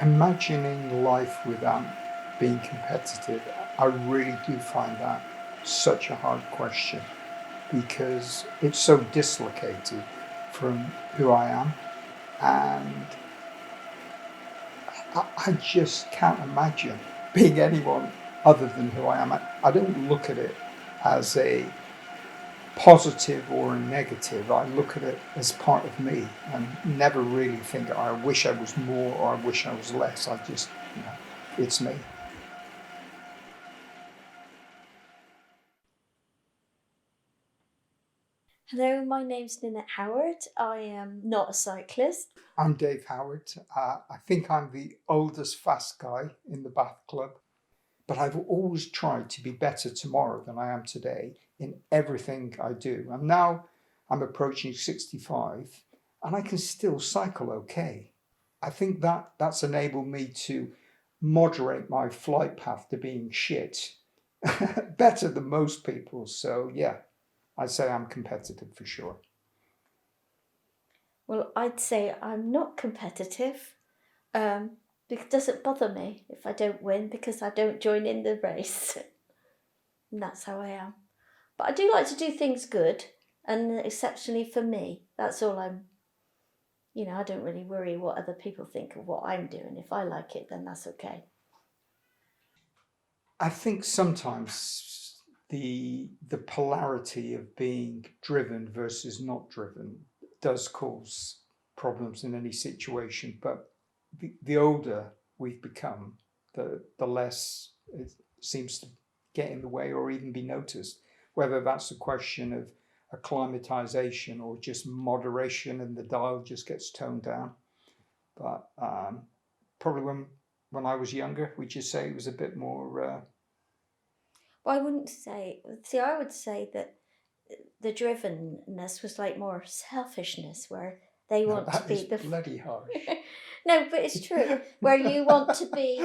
Imagining life without being competitive, I really do find that such a hard question because it's so dislocated from who I am, and I just can't imagine being anyone other than who I am. I don't look at it as a positive or a negative. I look at it as part of me and never really think I wish I was more or I wish I was less. I just, it's me. Hello, my name's Ninette Howard. I am not a cyclist. I'm Dave Howard. I think I'm the oldest fast guy in the Bath Club, but I've always tried to be better tomorrow than I am today in everything I do. And now I'm approaching 65 and I can still cycle okay. I think that's enabled me to moderate my flight path to being shit better than most people. So, yeah, I'd say I'm competitive for sure. Well, I'd say I'm not competitive. It doesn't bother me if I don't win because I don't join in the race. And that's how I am. But I do like to do things good and exceptionally for me. That's all I don't really worry what other people think of what I'm doing. If I like it, then that's okay. I think sometimes the polarity of being driven versus not driven does cause problems in any situation. But the older we've become, the less it seems to get in the way or even be noticed. Whether that's a question of acclimatization or just moderation and the dial just gets toned down. But probably when I was younger, we just say it was a bit more. Well, I wouldn't say, see, I would say that the drivenness was like more selfishness, where they No, want to that is be the. bloody harsh. No, but it's true. Where you want to be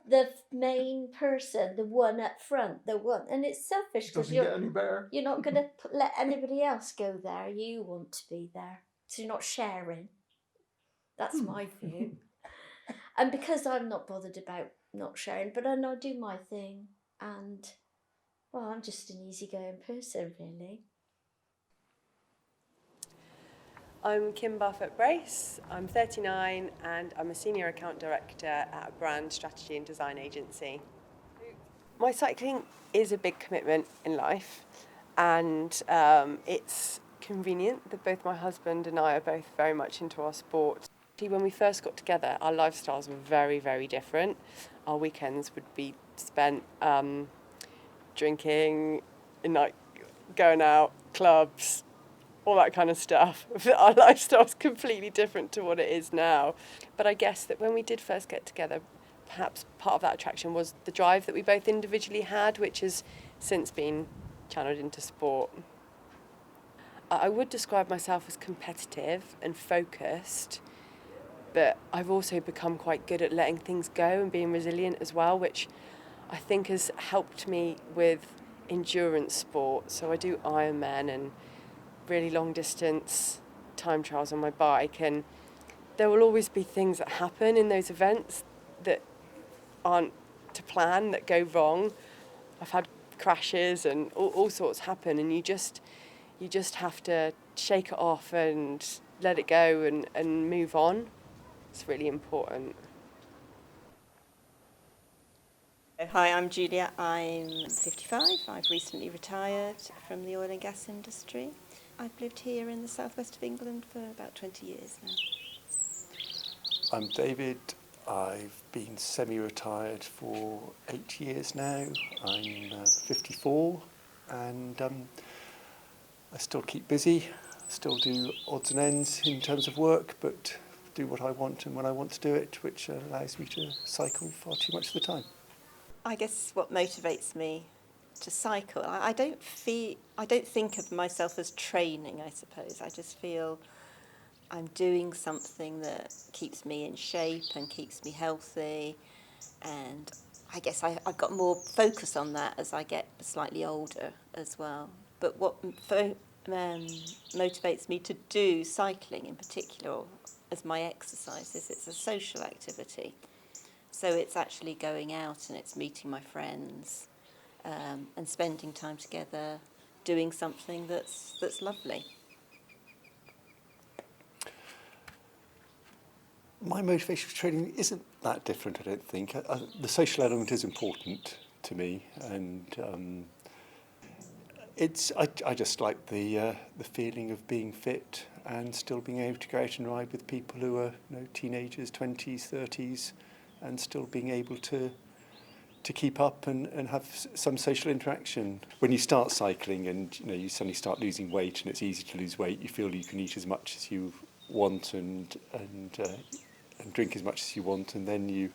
the main person, the one up front, the one, and it's selfish because Doesn't get any better. you're not going to let anybody else go there. You want to be there, so you're not sharing. That's my view. And because I'm not bothered about not sharing, but I know I do my thing, and well, I'm just an easygoing person, really. I'm Kim Barfoot-Brace, I'm 39 and I'm a Senior Account Director at a brand strategy and design agency. My cycling is a big commitment in life, and it's convenient that both my husband and I are both very much into our sport. When we first got together, our lifestyles were very, very different. Our weekends would be spent drinking, like going out, clubs, all that kind of stuff. Our lifestyle's completely different to what it is now. But I guess that when we did first get together, perhaps part of that attraction was the drive that we both individually had, which has since been channeled into sport. I would describe myself as competitive and focused, but I've also become quite good at letting things go and being resilient as well, which I think has helped me with endurance sport. So I do Ironman and really long distance time trials on my bike, and there will always be things that happen in those events that aren't to plan, that go wrong. I've had crashes and all sorts happen, and you just have to shake it off and let it go and move on. It's really important. Hi, I'm Julia. I'm 55. I've recently retired from the oil and gas industry. I've lived here in the southwest of England for about 20 years now. I'm David. I've been semi-retired for 8 years now. I'm 54 and I still keep busy, still do odds and ends in terms of work, but do what I want and when I want to do it, which allows me to cycle far too much of the time. I guess what motivates me to cycle, I don't think of myself as training, I suppose. I just feel I'm doing something that keeps me in shape and keeps me healthy, and I guess I've got more focus on that as I get slightly older as well. But what motivates me to do cycling in particular as my exercise is it's a social activity. So it's actually going out and it's meeting my friends and spending time together, doing something that's lovely. My motivation for training isn't that different, I don't think. The social element is important to me, and I just like the feeling of being fit and still being able to go out and ride with people who are, you know, teenagers, 20s, 30s, and still being able to keep up and have some social interaction. When you start cycling and, you know, you suddenly start losing weight and it's easy to lose weight, you feel you can eat as much as you want and drink as much as you want, and then you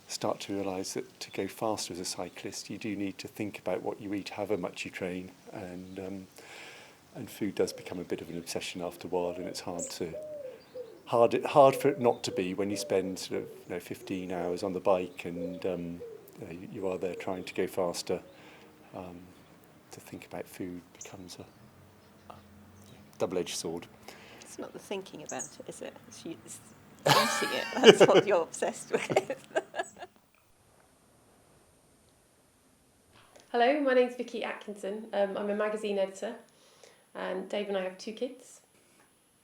start to realise that to go faster as a cyclist, you do need to think about what you eat, however much you train, and food does become a bit of an obsession after a while, and it's hard for it not to be when you spend sort of, you know, 15 hours on the bike and you know, you are there trying to go faster. To think about food becomes a double-edged sword. It's not the thinking about it, is it? It's eating it. That's what you're obsessed with. Hello, my name's Vicky Atkinson. I'm a magazine editor, and Dave and I have 2 kids.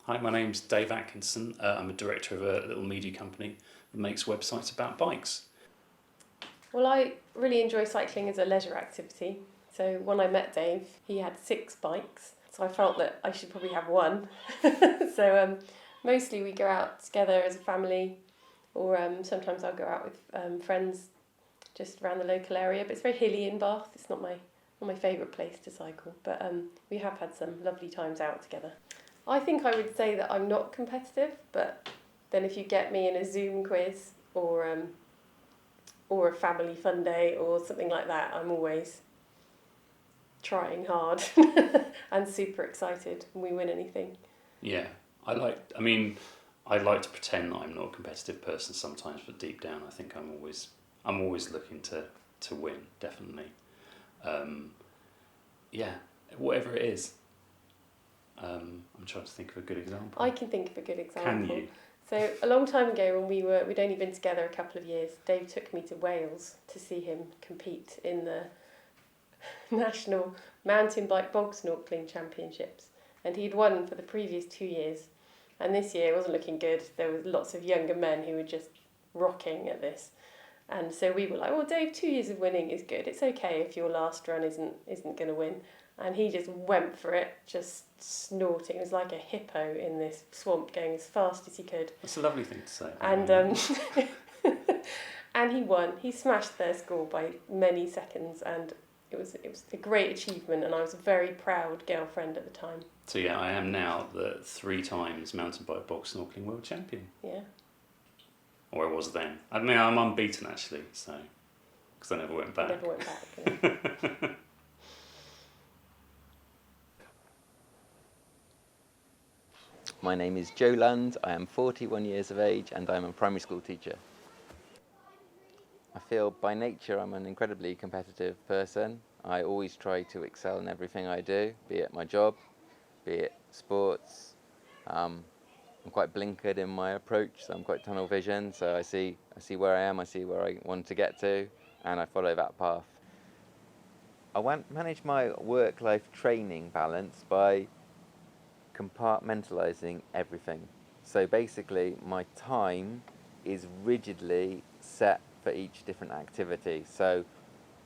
Hi, my name's Dave Atkinson. I'm a director of a little media company that makes websites about bikes. Well, I really enjoy cycling as a leisure activity. So when I met Dave, he had 6 bikes, so I felt that I should probably have one. So mostly we go out together as a family, or sometimes I'll go out with friends just around the local area. But it's very hilly in Bath. It's not my favourite place to cycle, but we have had some lovely times out together. I think I would say that I'm not competitive, but then if you get me in a Zoom quiz or a family fun day or something like that, I'm always trying hard and super excited when we win anything. Yeah, I like to pretend that I'm not a competitive person sometimes, but deep down I think I'm always looking to win, definitely. Yeah, whatever it is. I'm trying to think of a good example. I can think of a good example. Can you? So a long time ago when we'd only been together a couple of years, Dave took me to Wales to see him compete in the National Mountain Bike Bog Snorkeling Championships, and he'd won for the previous 2 years, and this year it wasn't looking good. There was lots of younger men who were just rocking at this, and so we were like, well, Dave, 2 years of winning is good. It's okay if your last run isn't going to win. And he just went for it, just snorting. It was like a hippo in this swamp, going as fast as he could. That's a lovely thing to say. And and he won. He smashed their score by many seconds, and it was a great achievement. And I was a very proud girlfriend at the time. So yeah, I am now the 3 times mountain bike bog snorkeling world champion. Yeah. Or I was then. I mean, I'm unbeaten actually, so because I never went back. Never went back. No. My name is Joe Lund, I am 41 years of age and I'm a primary school teacher. I feel by nature I'm an incredibly competitive person. I always try to excel in everything I do, be it my job, be it sports. I'm quite blinkered in my approach, so I'm quite tunnel vision, so I see where I am, I see where I want to get to, and I follow that path. I manage my work-life training balance by compartmentalizing everything. So basically my time is rigidly set for each different activity. So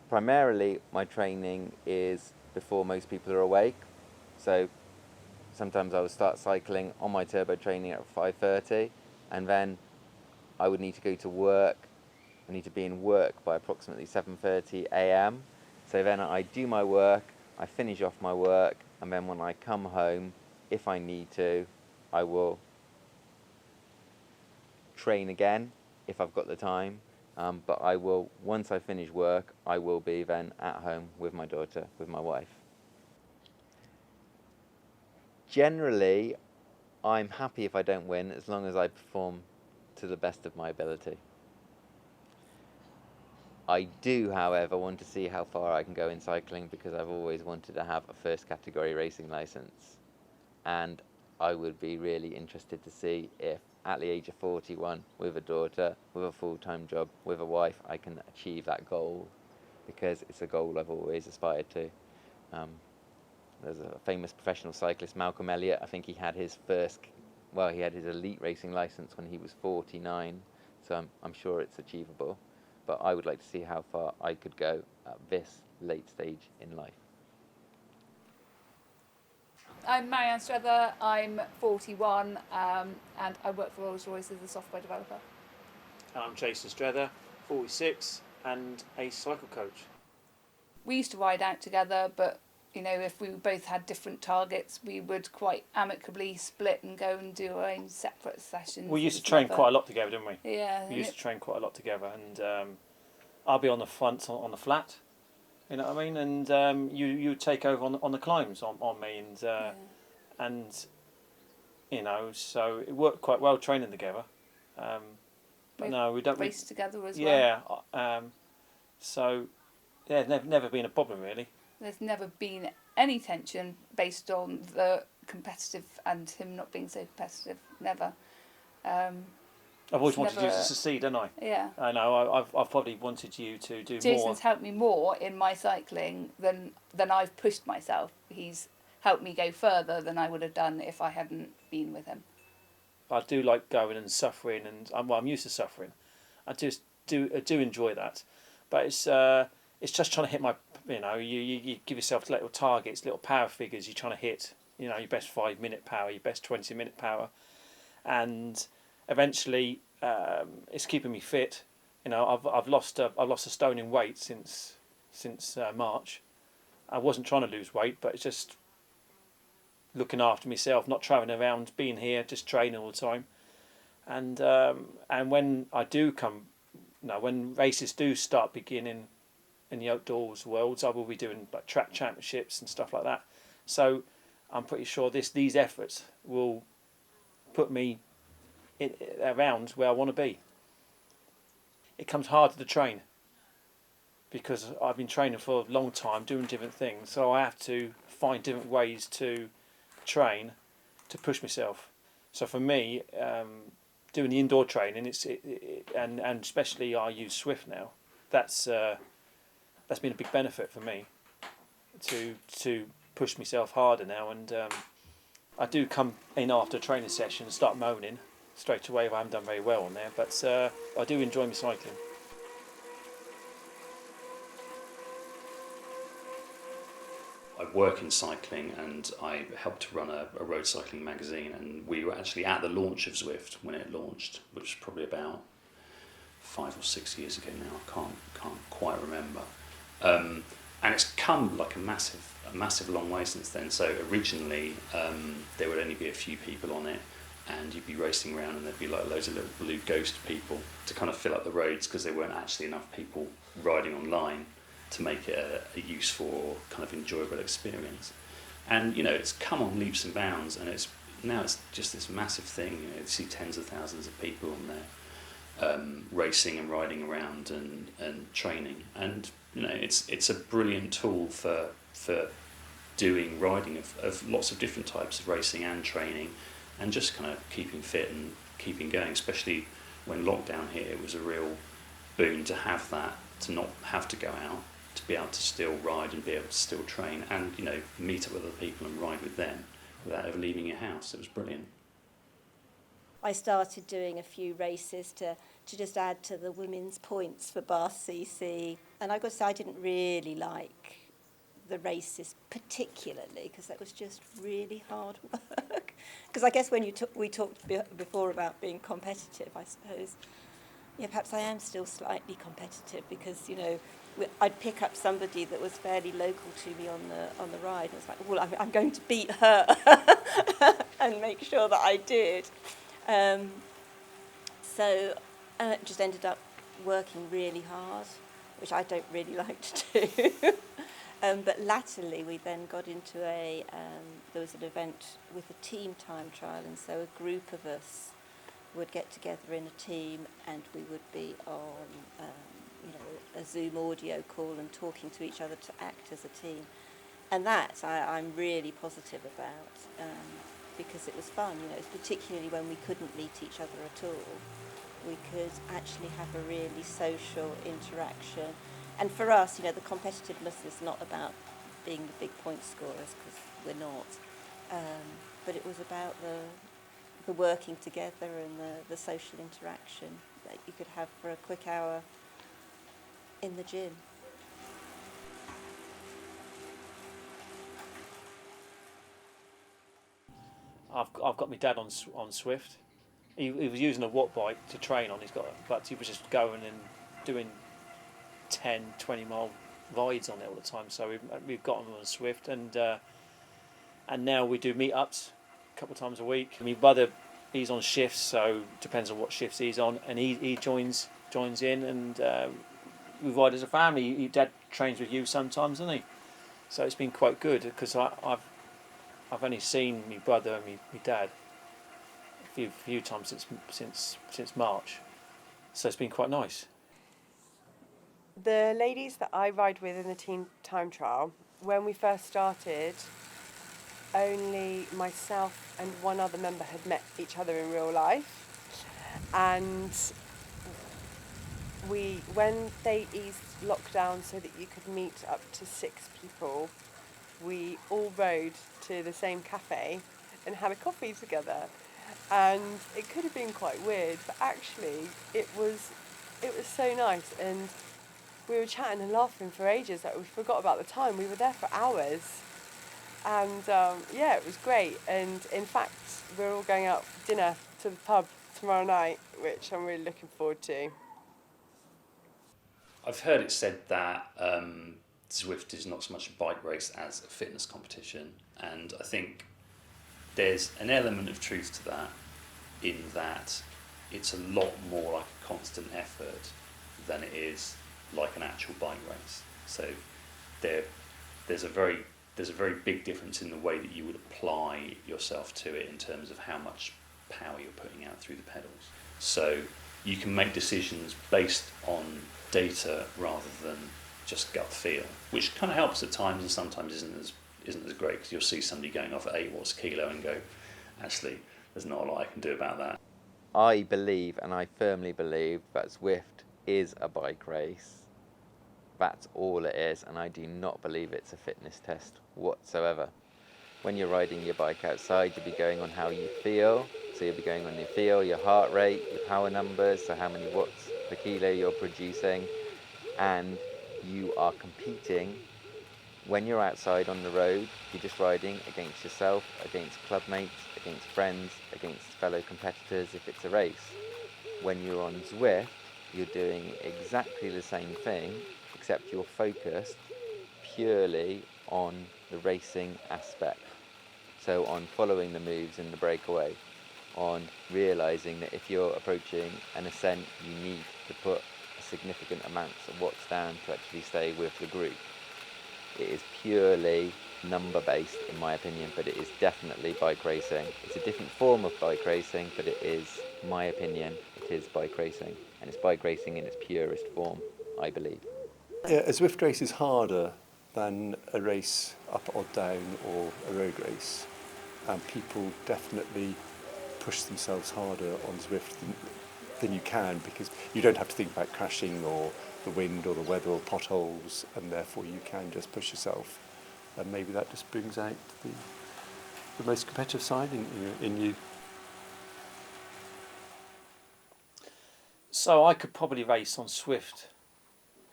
primarily my training is before most people are awake. So sometimes I would start cycling on my turbo training at 5:30, and then I would need to go to work. I need to be in work by approximately 7:30 a.m. So then I do my work, I finish off my work, and then when I come home, if I need to, I will train again if I've got the time. But I will, once I finish work, I will be then at home with my daughter, with my wife. Generally, I'm happy if I don't win as long as I perform to the best of my ability. I do, however, want to see how far I can go in cycling because I've always wanted to have a first category racing license. And I would be really interested to see if at the age of 41, with a daughter, with a full-time job, with a wife, I can achieve that goal, because it's a goal I've always aspired to. There's a famous professional cyclist, Malcolm Elliott. I think he had his he had his elite racing license when he was 49, so I'm sure it's achievable. But I would like to see how far I could go at this late stage in life. I'm Marianne Strether, I'm 41, and I work for Rolls-Royce as a software developer. I'm Jason Strether, 46, and a cycle coach. We used to ride out together, but if we both had different targets, we would quite amicably split and go and do our own separate sessions. We used to train quite a lot together, didn't we? Yeah. We used to train quite a lot together, and I'll be on the front on the flat, you know what I mean, and you take over on the climbs on me, and so it worked quite well training together. But no, we don't race together as well. Yeah, so yeah, never been a problem really. There's never been any tension based on the competitive and him not being so competitive. Never. I've always wanted you to succeed, haven't I? Yeah. I know. I've probably wanted you to do more. Jason's helped me more in my cycling than I've pushed myself. He's helped me go further than I would have done if I hadn't been with him. I do like going and suffering, and I'm used to suffering. I do enjoy that, but it's just trying to hit my. You give yourself little targets, little power figures. You're trying to hit. Your best 5-minute power, your best 20-minute power, and eventually it's keeping me fit. I've lost a stone in weight since March. I wasn't trying to lose weight, but it's just looking after myself, not travelling around, being here, just training all the time. And when I do when races do start beginning in the outdoors worlds, I will be doing like track championships and stuff like that. So I'm pretty sure these efforts will put me around where I want to be. It comes harder to train because I've been training for a long time, doing different things. So I have to find different ways to train to push myself. So for me, doing the indoor training, and especially I use Zwift now. That's been a big benefit for me to push myself harder now. And I do come in after a training session and start moaning straight away if I haven't done very well on there. But I do enjoy my cycling. I work in cycling and I helped to run a road cycling magazine, and we were actually at the launch of Zwift when it launched, which was probably about 5 or 6 years ago now. I can't quite remember. And it's come like a massive long way since then. So originally there would only be a few people on it, and you'd be racing around and there'd be like loads of little blue ghost people to kind of fill up the roads because there weren't actually enough people riding online to make it a useful or kind of enjoyable experience. And it's come on leaps and bounds, and it's just this massive thing. You see tens of thousands of people on there racing and riding around and training, and it's a brilliant tool for doing riding of lots of different types of racing and training, and just kind of keeping fit and keeping going, especially when lockdown hit. It was a real boon to have that, to not have to go out, to be able to still ride and be able to still train and meet up with other people and ride with them without ever leaving your house. It was brilliant. I started doing a few races to just add to the women's points for Bath CC, and I got to say I didn't really like the races particularly because that was just really hard work. Because I guess when we talked before about being competitive, I suppose, perhaps I am still slightly competitive because I'd pick up somebody that was fairly local to me on the ride, and it's like, well, I'm going to beat her and make sure that I did. So it just ended up working really hard, which I don't really like to do. But latterly we then got into there was an event with a team time trial, and so a group of us would get together in a team and we would be on a Zoom audio call and talking to each other to act as a team. And that I'm really positive about. because it was fun. You know, it's particularly when we couldn't meet each other at all, we could actually have a really social interaction. And for us, you know, the competitiveness is not about being the big point scorers, because we're not, but it was about the working together and the social interaction that you could have for a quick hour in the gym. I've got my dad on Zwift. He was using a watt bike to train on. But he was just going and doing 10, 20 mile rides on it all the time. So we've got him on Zwift, and now we do meetups a couple of times a week. My brother, he's on shifts, so depends on what shifts he's on, and he joins in, and we ride as a family. Your dad trains with you sometimes, doesn't he? So it's been quite good, because I've only seen my brother and my dad a few times since March, so it's been quite nice. The ladies that I ride with in the Teen Time Trial, when we first started, only myself and one other member had met each other in real life, and when they eased lockdown so that you could meet up to 6 people, we all rode to the same cafe and had a coffee together. And it could have been quite weird, but actually it was so nice, and we were chatting and laughing for ages that we forgot about the time. We were there for hours, and yeah, it was great. And in fact, we're all going out for dinner to the pub tomorrow night, which I'm really looking forward to. I've heard it said that Zwift is not so much a bike race as a fitness competition, and I think there's an element of truth to that, in that it's a lot more like a constant effort than it is like an actual bike race. So there's a very big difference in the way that you would apply yourself to it, in terms of how much power you're putting out through the pedals. So you can make decisions based on data rather than just gut feel, which kind of helps at times and sometimes isn't as great, because you'll see somebody going off at 8 watts a kilo and go, actually, there's not a lot I can do about that. I believe, and I firmly believe, that Zwift is a bike race. That's all it is, and I do not believe it's a fitness test whatsoever. When you're riding your bike outside, you'll be going on how you feel. So you'll be going on your feel, your heart rate, your power numbers, so how many watts per kilo you're producing, and you are competing. When you're outside on the road, you're just riding against yourself, against club mates, against friends, against fellow competitors if it's a race. When you're on Zwift, you're doing exactly the same thing, except you're focused purely on the racing aspect. So on following the moves in the breakaway, on realising that if you're approaching an ascent, you need to put a significant amount of watts down to actually stay with the group. It is purely number based in my opinion, but it is definitely bike racing. It's a different form of bike racing, but it is, my opinion, it is bike racing, and it's bike racing in its purest form, I believe. Yeah, a Zwift race is harder than a race up or down or a road race, and people definitely push themselves harder on Zwift than you can, because you don't have to think about crashing or the wind or the weather or potholes, and therefore you can just push yourself, and maybe that just brings out the most competitive side in you. So I could probably race on Zwift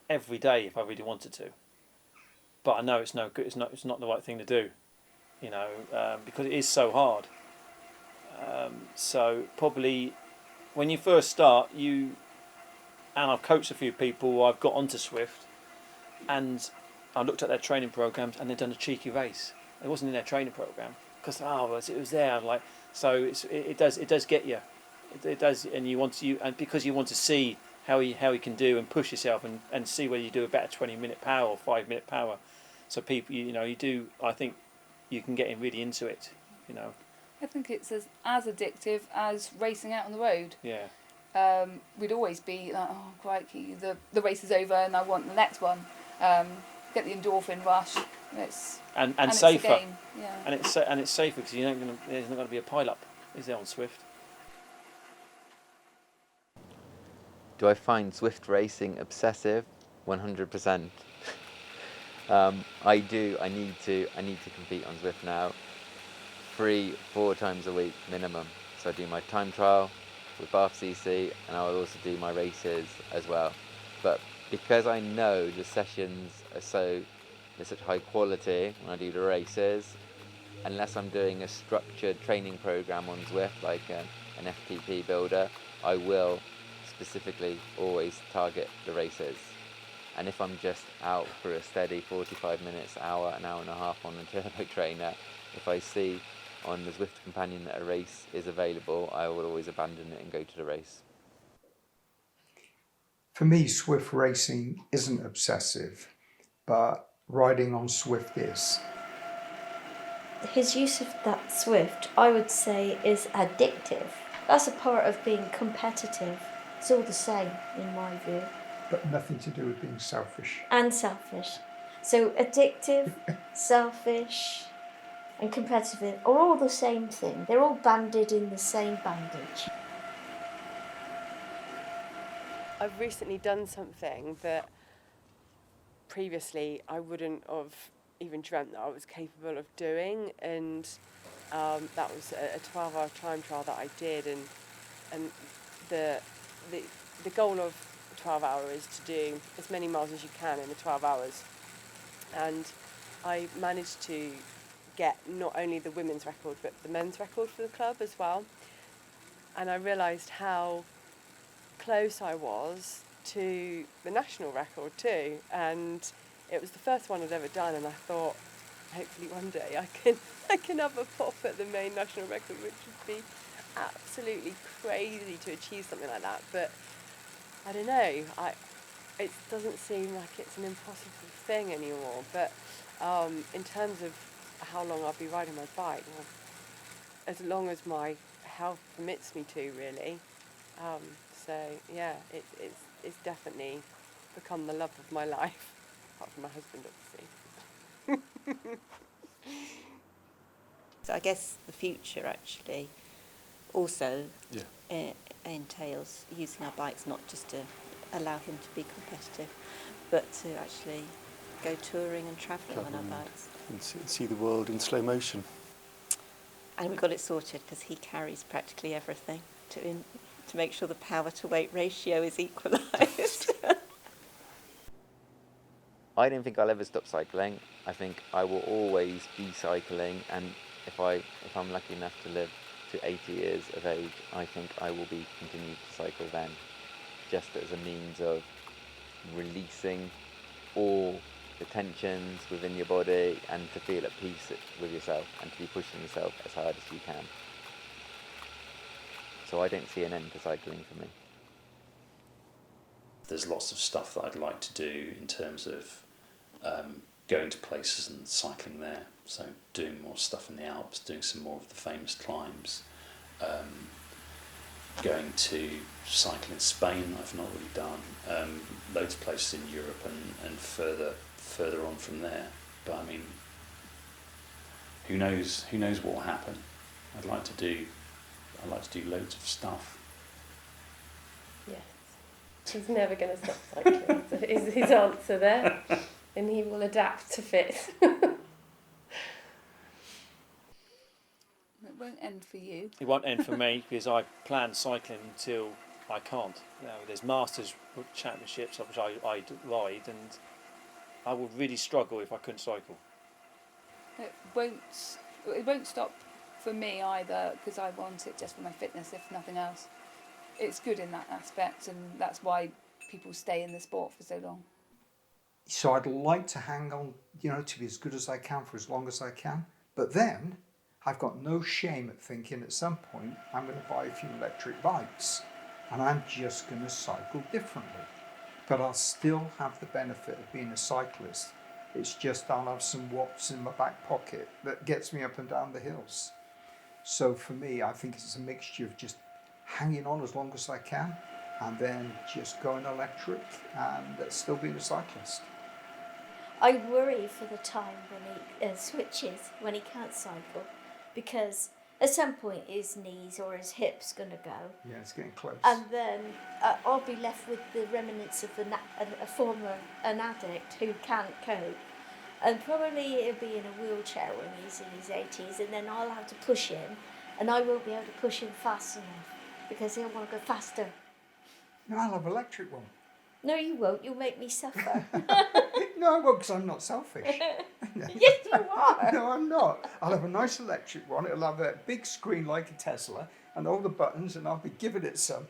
every day if I really wanted to, but I know it's no good. It's not the right thing to do, because it is so hard. So probably when you first start, and I've coached a few people who I've got onto Zwift, and I looked at their training programs, and they'd done a cheeky race. It wasn't in their training program because it was there. I'm like, so it does get you. It does, and and because you want to see how you can do and push yourself and see whether you do a better 20-minute power or 5-minute power. So people, you do. I think you can get really into it. I think it's as addictive as racing out on the road. Yeah. We'd always be like, oh crikey, the race is over and I want the next one. Get the endorphin rush, It's and it's a safer. game, yeah. And it's safer because there's not going to be a pile up, is there, on Zwift? Do I find Zwift Racing obsessive? 100%. I do. I need to compete on Zwift now. 3-4 times a week minimum. So I do my time trial with Bath CC, and I'll also do my races as well. But because I know the sessions are they're such high quality when I do the races, unless I'm doing a structured training program on Zwift, like an FTP builder, I will specifically always target the races. And if I'm just out for a steady 45 minutes, hour, an hour and a half on a turbo trainer, if I see on the Zwift Companion that a race is available, I will always abandon it and go to the race. For me, Zwift Racing isn't obsessive, but riding on Zwift is. His use of that Zwift, I would say, is addictive. That's a part of being competitive. It's all the same, in my view. But nothing to do with being selfish. And selfish. So addictive, selfish, and competitive are all the same thing. They're all banded in the same bandage. I've recently done something that previously I wouldn't have even dreamt that I was capable of doing, and that was a 12-hour time trial that I did, and the goal of 12 hours is to do as many miles as you can in the 12 hours, and I managed to get not only the women's record but the men's record for the club as well, and I realised how close I was to the national record too, and it was the first one I'd ever done, and I thought hopefully one day I can have a pop at the main national record, which would be absolutely crazy to achieve something like that. But I don't know, it doesn't seem like it's an impossible thing anymore. But in terms of how long I'll be riding my bike, well, as long as my health permits me to, really. So yeah, it's definitely become the love of my life, apart from my husband, obviously. So I guess the future actually also Yeah. entails using our bikes not just to allow him to be competitive, but to actually go touring and travelling on our bikes. And see the world in slow motion. And we got it sorted because he carries practically everything to make sure the power to weight ratio is equalised. I don't think I'll ever stop cycling. I think I will always be cycling, and if I'm lucky enough to live to 80 years of age, I think I will be continuing to cycle then, just as a means of releasing all the tensions within your body and to feel at peace with yourself and to be pushing yourself as hard as you can. So I don't see an end to cycling for me. There's lots of stuff that I'd like to do in terms of going to places and cycling there. So doing more stuff in the Alps, doing some more of the famous climbs, going to cycle in Spain I've not really done, loads of places in Europe and further on from there. But I mean, who knows what will happen. I'd like to do loads of stuff. Yes. He's never going to stop cycling, so is his answer there. And he will adapt to fit. It won't end for you. It won't end for me because I plan cycling until I can't. You know, there's Masters Championships which I ride, and I would really struggle if I couldn't cycle. It won't stop for me either, because I want it just for my fitness, if nothing else. It's good in that aspect, and that's why people stay in the sport for so long. So I'd like to hang on, to be as good as I can for as long as I can. But then I've got no shame at thinking at some point I'm going to buy a few electric bikes and I'm just going to cycle differently. But I'll still have the benefit of being a cyclist. It's just I'll have some watts in my back pocket that gets me up and down the hills. So for me, I think it's a mixture of just hanging on as long as I can and then just going electric and still being a cyclist. I worry for the time when he switches, when he can't cycle, because at some point his knees or his hips going to go. Yeah, it's getting close. And then I'll be left with the remnants of a former an addict who can't cope. And probably he'll be in a wheelchair when he's in his 80s, and then I'll have to push him, and I won't be able to push him fast enough because he'll want to go faster. No, I'll have an electric one. No, you won't. You'll make me suffer. No, I won't, because I'm not selfish. Yes, you are. No, I'm not. I'll have a nice electric one. It'll have a big screen like a Tesla and all the buttons, and I'll be giving it some.